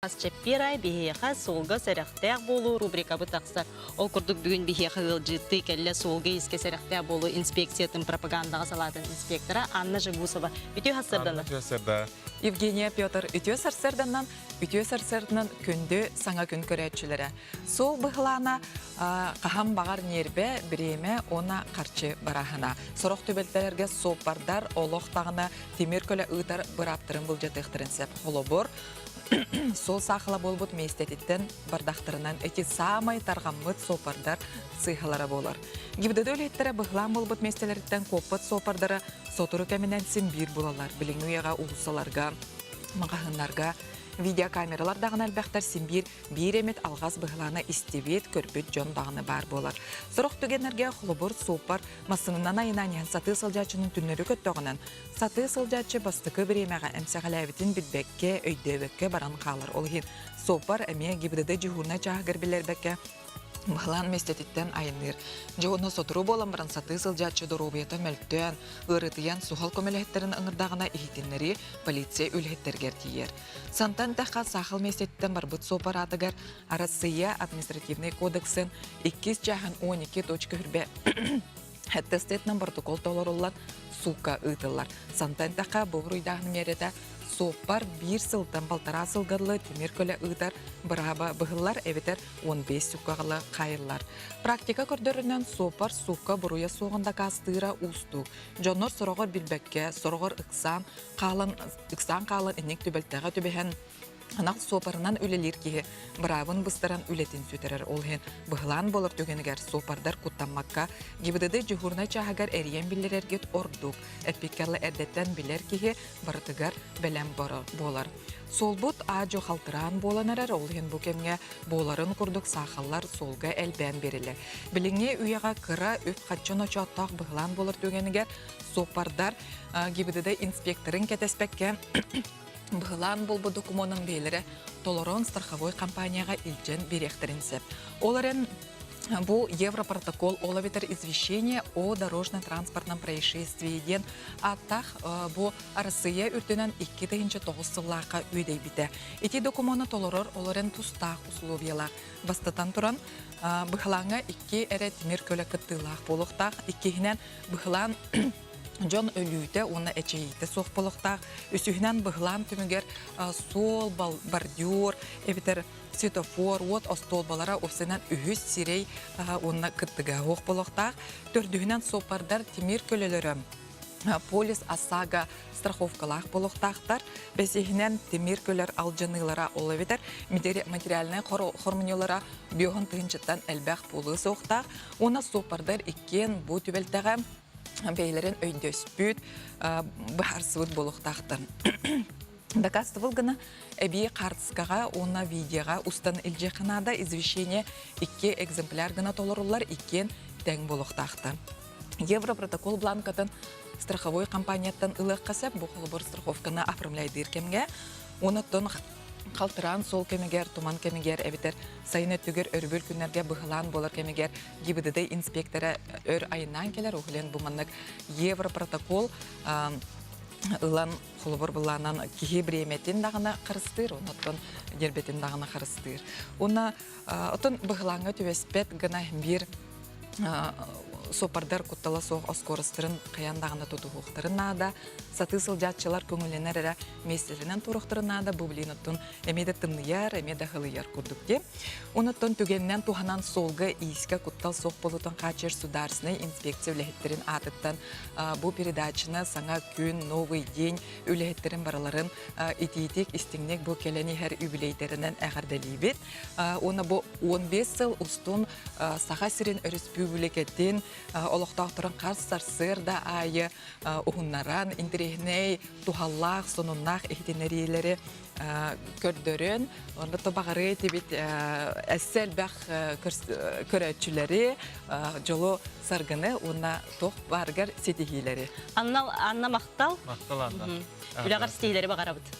Чеппирай бихеха солга сәрәхтәк болу рубрика бутақса. Ол күрдік бүгін бихеха ғылжытты кәлі солга еске сәрәхтәк болу инспекциятын пропагандаға салатын инспектора Анна Жигусова. Үтеу хасырданы? Евгения Петр үтеу сарсырданнан, күнді саңа күн көрәтшілері. Сол бұғылана қағам бағар нербе біреме она қарчы барахына. Сұрық төбелтелерге сопардар олықтағына темір көлі ұйтар бұраптырын бұл жетіқтірін сәп қолы Сол сақыла болбут мейстететтен бардақтырынан әте самай тарғаммыт сопардар сыйхалара болар. Гибдеді өлеттері бұғлан болбут мейстелерден коппыт сопардары сотыры кәменен симбир болалар. Біліңі уяға ұлысаларға, мағағынларға, видеокамералар дағын әлбәқтар симбир бір емет алғаз бұғланы истебет көрпет жон дағыны бар болар. Сұрық түгенерге құлыбыр сопар масынынан айынан саты сылжачының түннері көттоғынан саты сылжачы бастықы бір емеға әмсәғаләвітін білбәкке, өйдебекке баран қалар. Олғын сопар әме гибдеді жүхурна жағығыр білер бәкке Махлан местетиттен айныр. Жоғыны сотыру болан баран саты сылжатшы дұрубиятын мәлттен, ұрытыян сухал көмелеттерін ыңырдағына ихтенлері полиция өлеттергер тиер. Сантан тәққа сақыл местеттен барбыт сопар атығар Россия административный кодексын 2-12.4 әттестетнен протокол толырылан сука ұйтылар. Сантан тәққа бұғыруйдағын мереті сопар бір сылтан балтара сылғырлы темір көлі ұйтар бұраба бұғылар әветер 15 сукағылы қайылар. Практика көрдерінен сопар сука бұруя соғында қастыра ұсту. Жонор сұрағыр білбәкке, сұрағыр ұқсан қалын інек төбелтіға төбеген Анақ сопарынан өлелер кеге бұрабын бұстаран өлетін сөтерер олген бұғылан болыр төгенігер сопардар құттаммаққа гибдеді жүгірна чағығар әріен білерергет ордук, әппеккерлі әрдеттен білер кеге барытығар бәлем болар. Солбут ажо қалтыран боланарар олген бұкемге боларын күрдік сақалар солға әлбән берілі. Біліңе үйеға қыра өп қатчын очаттақ бұғылан болыр төгенігер сопардар гибдеді инспекторын кәтеспекке Бұғылан бұл документның бейлері Толорон страховой компанияға илжен беректерінсіп. Оларын бұл Европротокол олавитер извещение о дорожно-транспортном происшествии ден аттақ бұл Россия үртінен 2-9 сыллаққа өйдей біті. Эти документы толорор оларын тұстақ условиялақ. Бастатан тұран бұғыланға 2 әрі темір көлі күттілақ болуқтақ, 2-нен бұғылан Жон өлүйті, оны әчейті соқ болуқтақ, өсігінен бұғылан түмігер сол, бордюр, әбітер светофор, от остолбалара осынан үйіз сирей оны күттіға оқ болуқтақ, төрдігінен сопардар темір көлелері полис ОСАГО страховкалақ болуқтақтар, бәсігінен темір көлер алжанылара олавитер, материаліне хормынелара биоғын тұғыншыттан әлбәқ болуы соқтақ, оны сопардар икен бұ түбелтіға бейлерін өйді өспүйт, бұхарсывыд болуқтақтын. Дакасты бұлғына әбей қартысқаға, оны видеоға ұстан үлжеқінада извещение 2 экземпляр гына толырулар 2 тәң болуқтақты. Европротокол бланкатын страховой компанияттан ылық қасап, бұқылы бір страховканы оформляйды еркемге, оны тұн қалтыран сол кемегер, туман кемегер, әбітер сайын өттігер өрбір күнерге бұғылан болар кемегер, гибдіде инспекторы өр айынан келер, оғылен бұманнық Европротокол ұлан құлыбыр бұланан кеге біреметін дағына қырыстыр, оныттың дербетін дағына қырыстыр. Оны ұтын бұғыланға төбеспет ғына бір сопардар құттала соқ оскорыстырын қияндағына тұты хуқтырынада, саты сылжатчылар көңіленер әрі местерінен тұрықтырынада бұблиноттың әмеді тымныяр, әмеді ғылыяр күрдікте. Оныттың түгеннен туғанан солғы иіске құттал соқ болутын қачыр сударсыны инспекция үләхеттерін атыттан бұл передачыны саңа күн, новый день үләхеттерін бараларын итиетек істіңнек бұл келені әр үбілейтерінен әғардалейбет. Оны бұл 15 сыл ұстын саға сірін өріспі бүлекеттен олықтақтырын қарсар сырда айы ұғыннаран, интерегіней, тухаллақ, сонуннақ эхтенерелері көрдірін, онда тобағыры тебет әсел бәқ көрәтшілері жолы сарғыны, онда тоқ барғар сетігейлері. Анна мақтал? Мақтал Анна. Үләғар стейлері бағарабыд.